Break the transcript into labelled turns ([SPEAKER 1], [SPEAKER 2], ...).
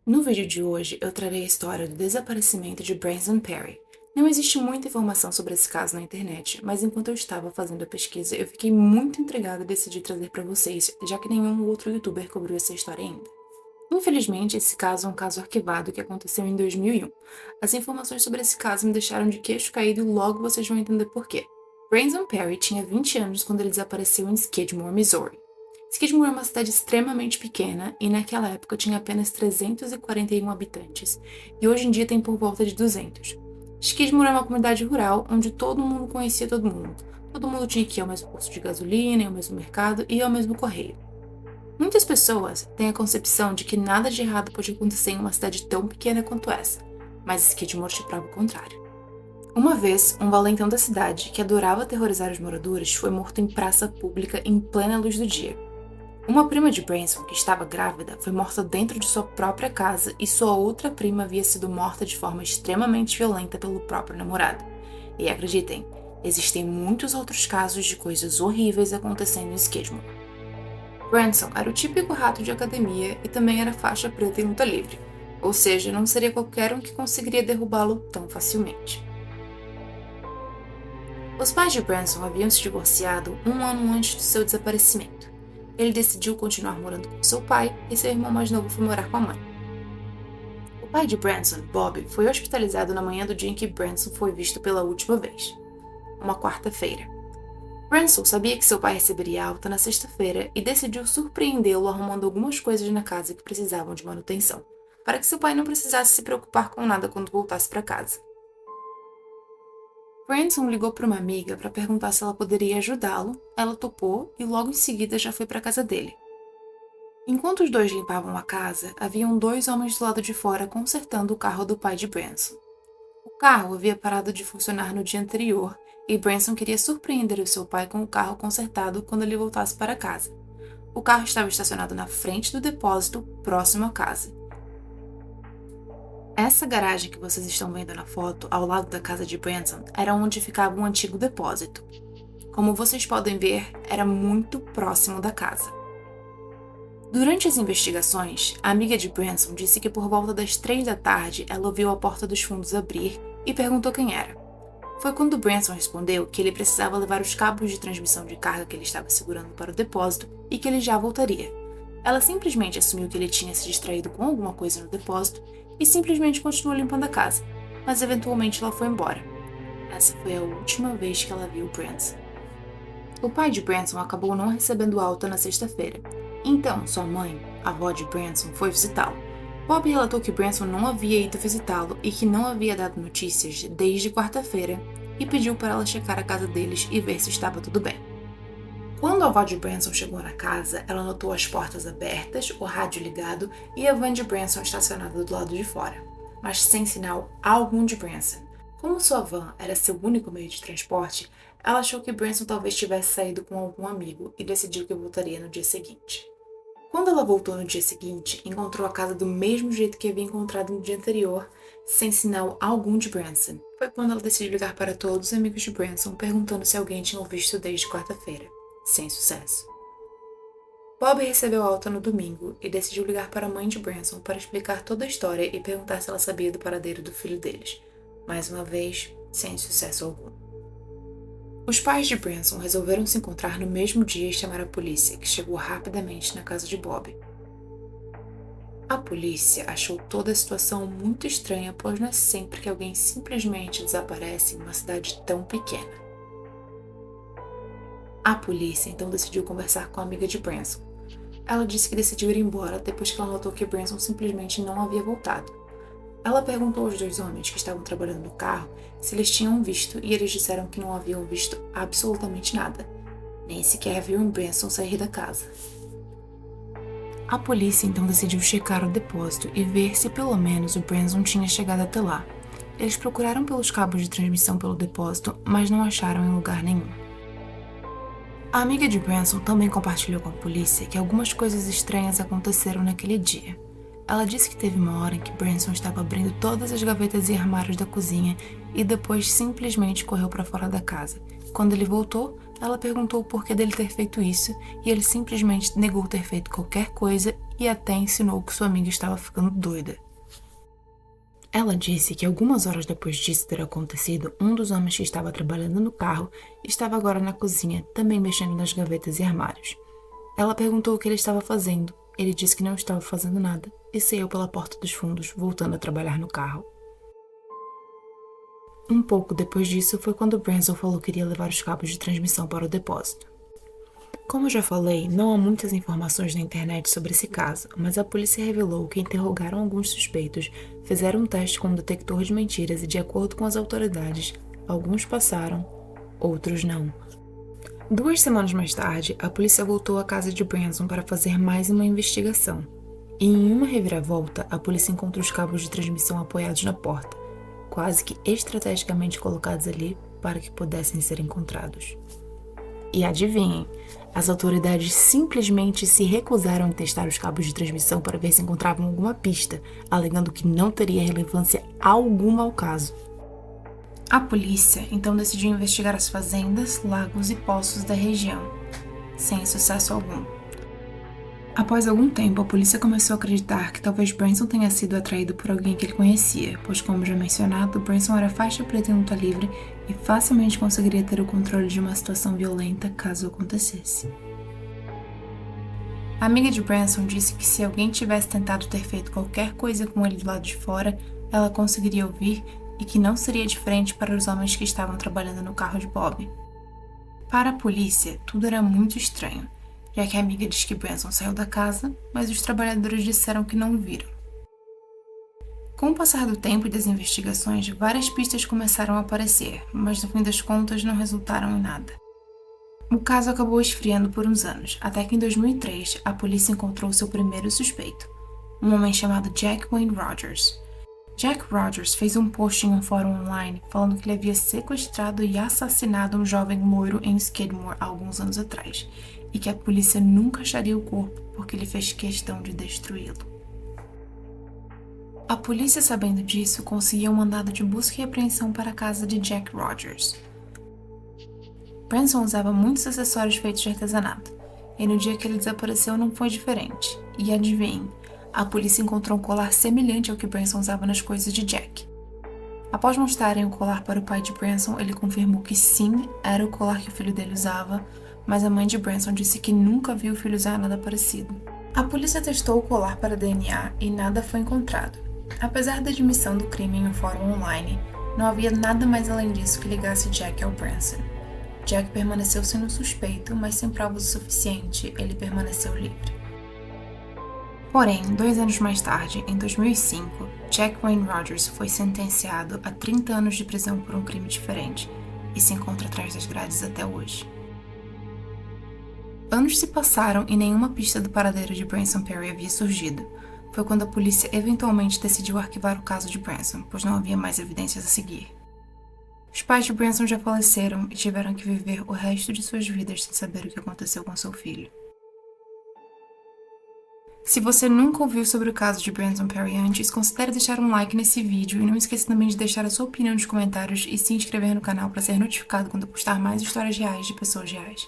[SPEAKER 1] No vídeo de hoje, eu trarei a história do desaparecimento de Branson Perry. Não existe muita informação sobre esse caso na internet, mas enquanto eu estava fazendo a pesquisa, eu fiquei muito intrigada e decidi trazer para vocês, já que nenhum outro youtuber cobriu essa história ainda. Infelizmente, esse caso é um caso arquivado que aconteceu em 2001. As informações sobre esse caso me deixaram de queixo caído e logo vocês vão entender por quê. Branson Perry tinha 20 anos quando ele desapareceu em Skidmore, Missouri. Skidmore é uma cidade extremamente pequena e naquela época tinha apenas 341 habitantes, e hoje em dia tem por volta de 200. Skidmore é uma comunidade rural onde todo mundo conhecia todo mundo. Todo mundo tinha que ir ao mesmo posto de gasolina, ao mesmo mercado e ao mesmo correio. Muitas pessoas têm a concepção de que nada de errado pode acontecer em uma cidade tão pequena quanto essa, mas Skidmore te prova o contrário. Uma vez, um valentão da cidade, que adorava aterrorizar os moradores, foi morto em praça pública em plena luz do dia. Uma prima de Branson, que estava grávida, foi morta dentro de sua própria casa e sua outra prima havia sido morta de forma extremamente violenta pelo próprio namorado. E acreditem, existem muitos outros casos de coisas horríveis acontecendo em Skidmore. Branson era o típico rato de academia e também era faixa preta em luta livre, ou seja, não seria qualquer um que conseguiria derrubá-lo tão facilmente. Os pais de Branson haviam se divorciado um ano antes do seu desaparecimento. Ele decidiu continuar morando com seu pai e seu irmão mais novo foi morar com a mãe. O pai de Branson, Bob, foi hospitalizado na manhã do dia em que Branson foi visto pela última vez, uma quarta-feira. Branson sabia que seu pai receberia alta na sexta-feira e decidiu surpreendê-lo arrumando algumas coisas na casa que precisavam de manutenção, para que seu pai não precisasse se preocupar com nada quando voltasse para casa. Branson ligou para uma amiga para perguntar se ela poderia ajudá-lo, ela topou e logo em seguida já foi para a casa dele. Enquanto os dois limpavam a casa, haviam dois homens do lado de fora consertando o carro do pai de Branson. O carro havia parado de funcionar no dia anterior e Branson queria surpreender o seu pai com o carro consertado quando ele voltasse para casa. O carro estava estacionado na frente do depósito, próximo à casa. Essa garagem que vocês estão vendo na foto, ao lado da casa de Branson, era onde ficava um antigo depósito. Como vocês podem ver, era muito próximo da casa. Durante as investigações, a amiga de Branson disse que por volta das 3 da tarde ela ouviu a porta dos fundos abrir e perguntou quem era. Foi quando Branson respondeu que ele precisava levar os cabos de transmissão de carga que ele estava segurando para o depósito e que ele já voltaria. Ela simplesmente assumiu que ele tinha se distraído com alguma coisa no depósito e simplesmente continuou limpando a casa, mas eventualmente ela foi embora. Essa foi a última vez que ela viu Branson. O pai de Branson acabou não recebendo alta na sexta-feira. Então, sua mãe, a avó de Branson, foi visitá-lo. Bob relatou que Branson não havia ido visitá-lo e que não havia dado notícias desde quarta-feira e pediu para ela checar a casa deles e ver se estava tudo bem. Quando a avó de Branson chegou na casa, ela notou as portas abertas, o rádio ligado e a van de Branson estacionada do lado de fora, mas sem sinal algum de Branson. Como sua van era seu único meio de transporte, ela achou que Branson talvez tivesse saído com algum amigo e decidiu que voltaria no dia seguinte. Quando ela voltou no dia seguinte, encontrou a casa do mesmo jeito que havia encontrado no dia anterior, sem sinal algum de Branson. Foi quando ela decidiu ligar para todos os amigos de Branson, perguntando se alguém tinha o visto desde quarta-feira. Sem sucesso. Bob recebeu alta no domingo e decidiu ligar para a mãe de Branson para explicar toda a história e perguntar se ela sabia do paradeiro do filho deles. Mais uma vez, sem sucesso algum. Os pais de Branson resolveram se encontrar no mesmo dia e chamar a polícia, que chegou rapidamente na casa de Bob. A polícia achou toda a situação muito estranha, pois não é sempre que alguém simplesmente desaparece em uma cidade tão pequena. A polícia então decidiu conversar com a amiga de Branson. Ela disse que decidiu ir embora depois que ela notou que Branson simplesmente não havia voltado. Ela perguntou aos dois homens que estavam trabalhando no carro se eles tinham visto e eles disseram que não haviam visto absolutamente nada, nem sequer viram Branson sair da casa. A polícia então decidiu checar o depósito e ver se pelo menos o Branson tinha chegado até lá. Eles procuraram pelos cabos de transmissão pelo depósito, mas não acharam em lugar nenhum. A amiga de Branson também compartilhou com a polícia que algumas coisas estranhas aconteceram naquele dia. Ela disse que teve uma hora em que Branson estava abrindo todas as gavetas e armários da cozinha e depois simplesmente correu para fora da casa. Quando ele voltou, ela perguntou o porquê dele ter feito isso e ele simplesmente negou ter feito qualquer coisa e até ensinou que sua amiga estava ficando doida. Ela disse que algumas horas depois disso ter acontecido, um dos homens que estava trabalhando no carro estava agora na cozinha, também mexendo nas gavetas e armários. Ela perguntou o que ele estava fazendo. Ele disse que não estava fazendo nada e saiu pela porta dos fundos, voltando a trabalhar no carro. Um pouco depois disso foi quando Branson falou que iria levar os cabos de transmissão para o depósito. Como eu já falei, não há muitas informações na internet sobre esse caso, mas a polícia revelou que interrogaram alguns suspeitos, fizeram um teste com um detector de mentiras e, de acordo com as autoridades, alguns passaram, outros não. 2 semanas mais tarde, a polícia voltou à casa de Branson para fazer mais uma investigação. E em uma reviravolta, a polícia encontrou os cabos de transmissão apoiados na porta, quase que estrategicamente colocados ali para que pudessem ser encontrados. E adivinhem, as autoridades simplesmente se recusaram a testar os cabos de transmissão para ver se encontravam alguma pista, alegando que não teria relevância alguma ao caso. A polícia então decidiu investigar as fazendas, lagos e poços da região, sem sucesso algum. Após algum tempo, a polícia começou a acreditar que talvez Branson tenha sido atraído por alguém que ele conhecia, pois, como já mencionado, Branson era faixa preta em luta livre e facilmente conseguiria ter o controle de uma situação violenta caso acontecesse. A amiga de Branson disse que se alguém tivesse tentado ter feito qualquer coisa com ele do lado de fora, ela conseguiria ouvir e que não seria diferente para os homens que estavam trabalhando no carro de Bob. Para a polícia, tudo era muito estranho, já que a amiga diz que Branson saiu da casa, mas os trabalhadores disseram que não o viram. Com o passar do tempo e das investigações, várias pistas começaram a aparecer, mas no fim das contas não resultaram em nada. O caso acabou esfriando por uns anos, até que em 2003 a polícia encontrou seu primeiro suspeito, um homem chamado Jack Wayne Rogers. Jack Rogers fez um post em um fórum online falando que ele havia sequestrado e assassinado um jovem loiro em Skidmore há alguns anos atrás, e que a polícia nunca acharia o corpo porque ele fez questão de destruí-lo. A polícia, sabendo disso, conseguiu um mandado de busca e apreensão para a casa de Jack Rogers. Branson usava muitos acessórios feitos de artesanato, e no dia que ele desapareceu não foi diferente. E adivinhem, a polícia encontrou um colar semelhante ao que Branson usava nas coisas de Jack. Após mostrarem o colar para o pai de Branson, ele confirmou que sim, era o colar que o filho dele usava, mas a mãe de Branson disse que nunca viu o filho usar nada parecido. A polícia testou o colar para DNA e nada foi encontrado. Apesar da admissão do crime em um fórum online, não havia nada mais além disso que ligasse Jack ao Branson. Jack permaneceu sendo suspeito, mas sem provas o suficiente, ele permaneceu livre. Porém, 2 anos mais tarde, em 2005, Jack Wayne Rogers foi sentenciado a 30 anos de prisão por um crime diferente e se encontra atrás das grades até hoje. Anos se passaram e nenhuma pista do paradeiro de Branson Perry havia surgido. Foi quando a polícia eventualmente decidiu arquivar o caso de Branson, pois não havia mais evidências a seguir. Os pais de Branson já faleceram e tiveram que viver o resto de suas vidas sem saber o que aconteceu com seu filho. Se você nunca ouviu sobre o caso de Branson Perry antes, considere deixar um like nesse vídeo e não esqueça também de deixar a sua opinião nos comentários e se inscrever no canal para ser notificado quando eu postar mais histórias reais de pessoas reais.